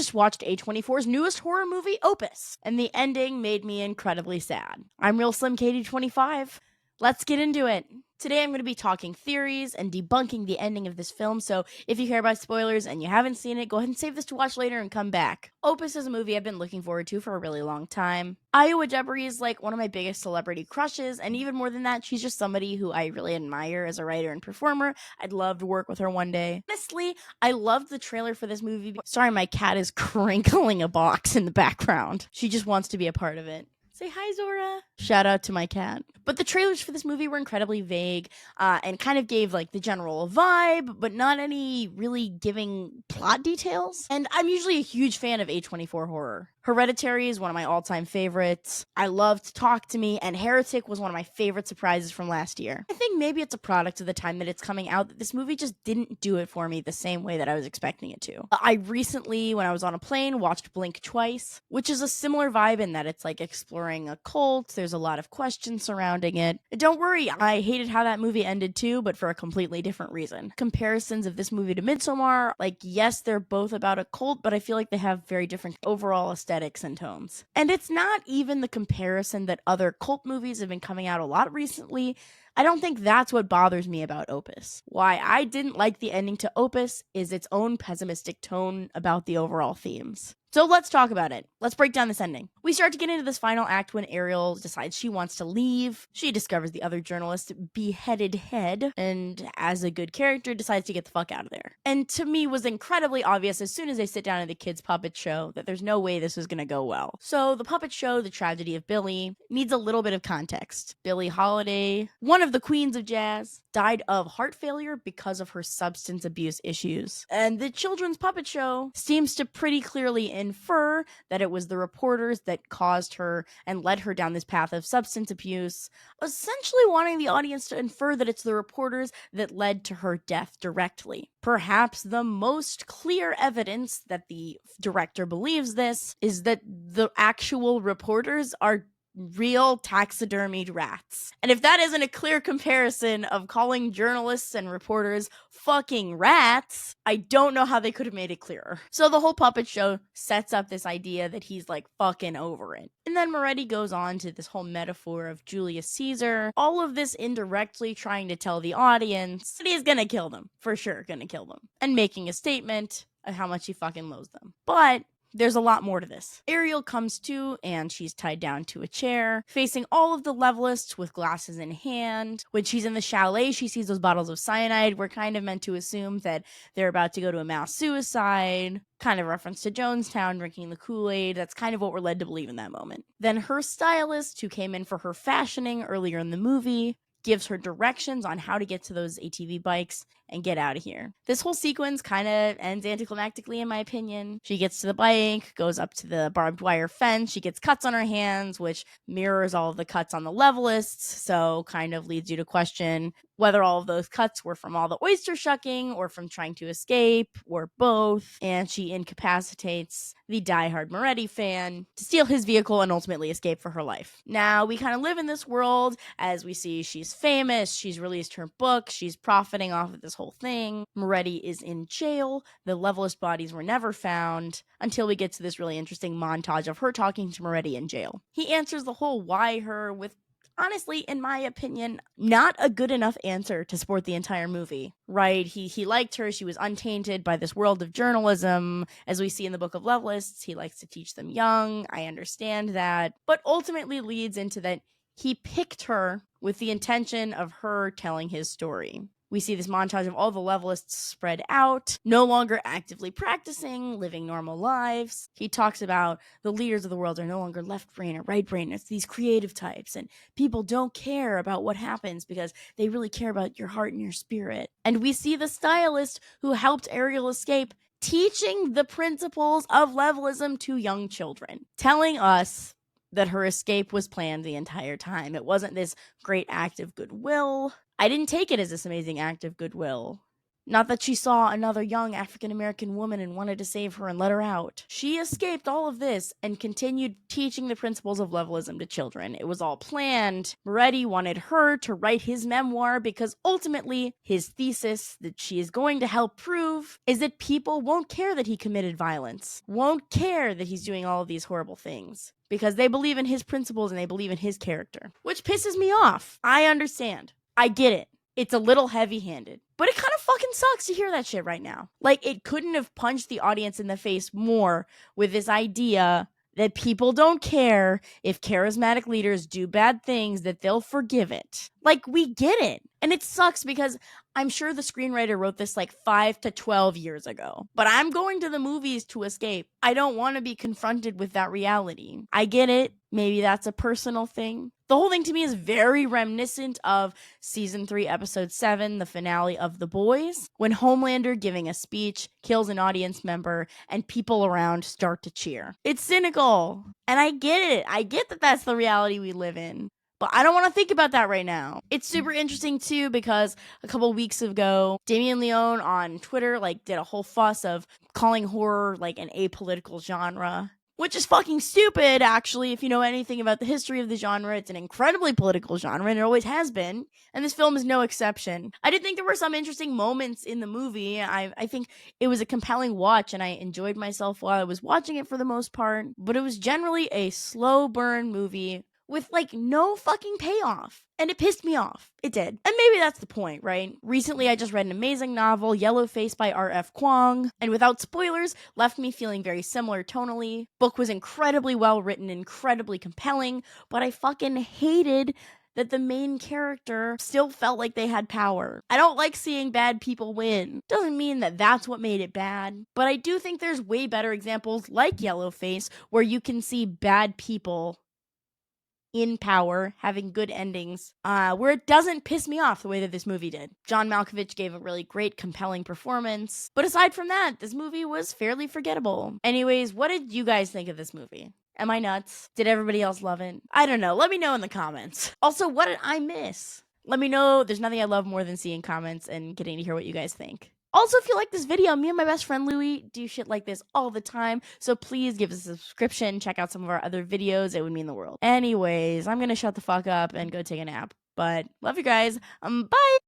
just watched A24's newest horror movie, Opus, and the ending made me incredibly sad. I'm Real Slim Katie 25. Let's get into it. Today I'm going to be talking theories and debunking the ending of this film, so if you care about spoilers and you haven't seen it, go ahead and save this to watch later and come back. Opus is a movie I've been looking forward to for a really long time. Iowa Jebri is like one of my biggest celebrity crushes, and even more than that, she's just somebody who I really admire as a writer and performer. I'd love to work with her one day. Honestly, I loved the trailer for this movie. Sorry, my cat is crinkling a box in the background. She just wants to be a part of it. Say hi, Zora. Shout out to my cat. But the trailers for this movie were incredibly vague and kind of gave like the general vibe, but not any really giving plot details. And I'm usually a huge fan of A24 horror. Hereditary is one of my all-time favorites. I loved Talk to Me, and Heretic was one of my favorite surprises from last year. I think maybe it's a product of the time that it's coming out that this movie just didn't do it for me the same way that I was expecting it to. I recently, when I was on a plane, watched Blink twice, which is a similar vibe in that it's like exploring a cult. There's a lot of questions surrounding it. Don't worry, I hated how that movie ended too, but for a completely different reason. Comparisons of this movie to Midsommar, like yes, they're both about a cult, but I feel like they have very different overall aesthetics and tones. And it's not even the comparison that other cult movies have been coming out a lot recently. I don't think that's what bothers me about Opus. Why I didn't like the ending to Opus is its own pessimistic tone about the overall themes. So let's talk about it. Let's break down this ending. We start to get into this final act when Ariel decides she wants to leave. She discovers the other journalist's beheaded head, and as a good character, decides to get the fuck out of there. And to me, was incredibly obvious as soon as they sit down at the kids' puppet show that there's no way this was gonna go well. So the puppet show, The Tragedy of Billie, needs a little bit of context. Billie Holiday, one of the queens of jazz, died of heart failure because of her substance abuse issues. And the children's puppet show seems to pretty clearly infer that it was the reporters that caused her and led her down this path of substance abuse, essentially wanting the audience to infer that it's the reporters that led to her death directly. Perhaps the most clear evidence that the director believes this is that the actual reporters are real taxidermied rats. And if that isn't a clear comparison of calling journalists and reporters fucking rats, I don't know how they could have made it clearer. So the whole puppet show sets up this idea that he's like fucking over it. And then Moretti goes on to this whole metaphor of Julius Caesar, all of this indirectly trying to tell the audience that he's gonna kill them, for sure gonna kill them, and making a statement of how much he fucking loathes them. But there's a lot more to this. Ariel comes to, and she's tied down to a chair, facing all of the levelists with glasses in hand. When she's in the chalet, she sees those bottles of cyanide. We're kind of meant to assume that they're about to go to a mass suicide. Kind of reference to Jonestown drinking the Kool-Aid. That's kind of what we're led to believe in that moment. Then her stylist, who came in for her fashioning earlier in the movie, gives her directions on how to get to those ATV bikes and get out of here. This whole sequence kind of ends anticlimactically, in my opinion. She gets to the bike, goes up to the barbed wire fence, she gets cuts on her hands, which mirrors all of the cuts on the levelists, so kind of leads you to question whether all of those cuts were from all the oyster shucking or from trying to escape or both, and she incapacitates the diehard Moretti fan to steal his vehicle and ultimately escape for her life. Now, we kind of live in this world as we see she's famous, she's released her book, she's profiting off of this whole thing. Moretti is in jail, the levelist bodies were never found, until we get to this really interesting montage of her talking to Moretti in jail. He answers the whole why her with, honestly, in my opinion, not a good enough answer to support the entire movie, right? He liked her. She was untainted by this world of journalism. As we see in the Book of Levelists, he likes to teach them young. I understand that. But ultimately leads into that he picked her with the intention of her telling his story. We see this montage of all the levelists spread out, no longer actively practicing, living normal lives. He talks about the leaders of the world are no longer left brain or right brain. It's these creative types, and people don't care about what happens because they really care about your heart and your spirit. And we see the stylist who helped Ariel escape teaching the principles of levelism to young children, telling us that her escape was planned the entire time. It wasn't this great act of goodwill. I didn't take it as this amazing act of goodwill. Not that she saw another young African-American woman and wanted to save her and let her out. She escaped all of this and continued teaching the principles of levelism to children. It was all planned. Moretti wanted her to write his memoir because ultimately his thesis that she is going to help prove is that people won't care that he committed violence, won't care that he's doing all of these horrible things, because they believe in his principles and they believe in his character. Which pisses me off. I understand. I get it. It's a little heavy-handed. But it kind of fucking sucks to hear that shit right now. Like, it couldn't have punched the audience in the face more with this idea that people don't care if charismatic leaders do bad things, that they'll forgive it. Like, we get it. And it sucks because I'm sure the screenwriter wrote this like 5 to 12 years ago. But I'm going to the movies to escape. I don't want to be confronted with that reality. I get it. Maybe that's a personal thing. The whole thing to me is very reminiscent of season 3, episode 7, the finale of The Boys, when Homelander, giving a speech, kills an audience member and people around start to cheer. It's cynical. And I get it. I get that that's the reality we live in. But I don't want to think about that right now. It's super interesting too because a couple weeks ago, Damien Leone on Twitter did a whole fuss of calling horror like an apolitical genre. Which is fucking stupid, actually, if you know anything about the history of the genre. It's an incredibly political genre, and it always has been, and this film is no exception. I did think there were some interesting moments in the movie. I think it was a compelling watch, and I enjoyed myself while I was watching it for the most part, but it was generally a slow burn movie with no fucking payoff. And it pissed me off. It did. And maybe that's the point, right? Recently, I just read an amazing novel, Yellowface by R.F. Kuang, and without spoilers, left me feeling very similar tonally. Book was incredibly well written, incredibly compelling, but I fucking hated that the main character still felt like they had power. I don't like seeing bad people win. Doesn't mean that that's what made it bad, but I do think there's way better examples like Yellowface where you can see bad people in power, having good endings, where it doesn't piss me off the way that this movie did. John Malkovich gave a really great, compelling performance, but aside from that, this movie was fairly forgettable. Anyways, what did you guys think of this movie? Am I nuts? Did everybody else love it? I don't know. Let me know in the comments. Also, what did I miss? Let me know. There's nothing I love more than seeing comments and getting to hear what you guys think. Also, if you like this video, me and my best friend Louie do shit like this all the time, so please give us a subscription, check out some of our other videos, it would mean the world. Anyways, I'm gonna shut the fuck up and go take a nap, but love you guys, bye!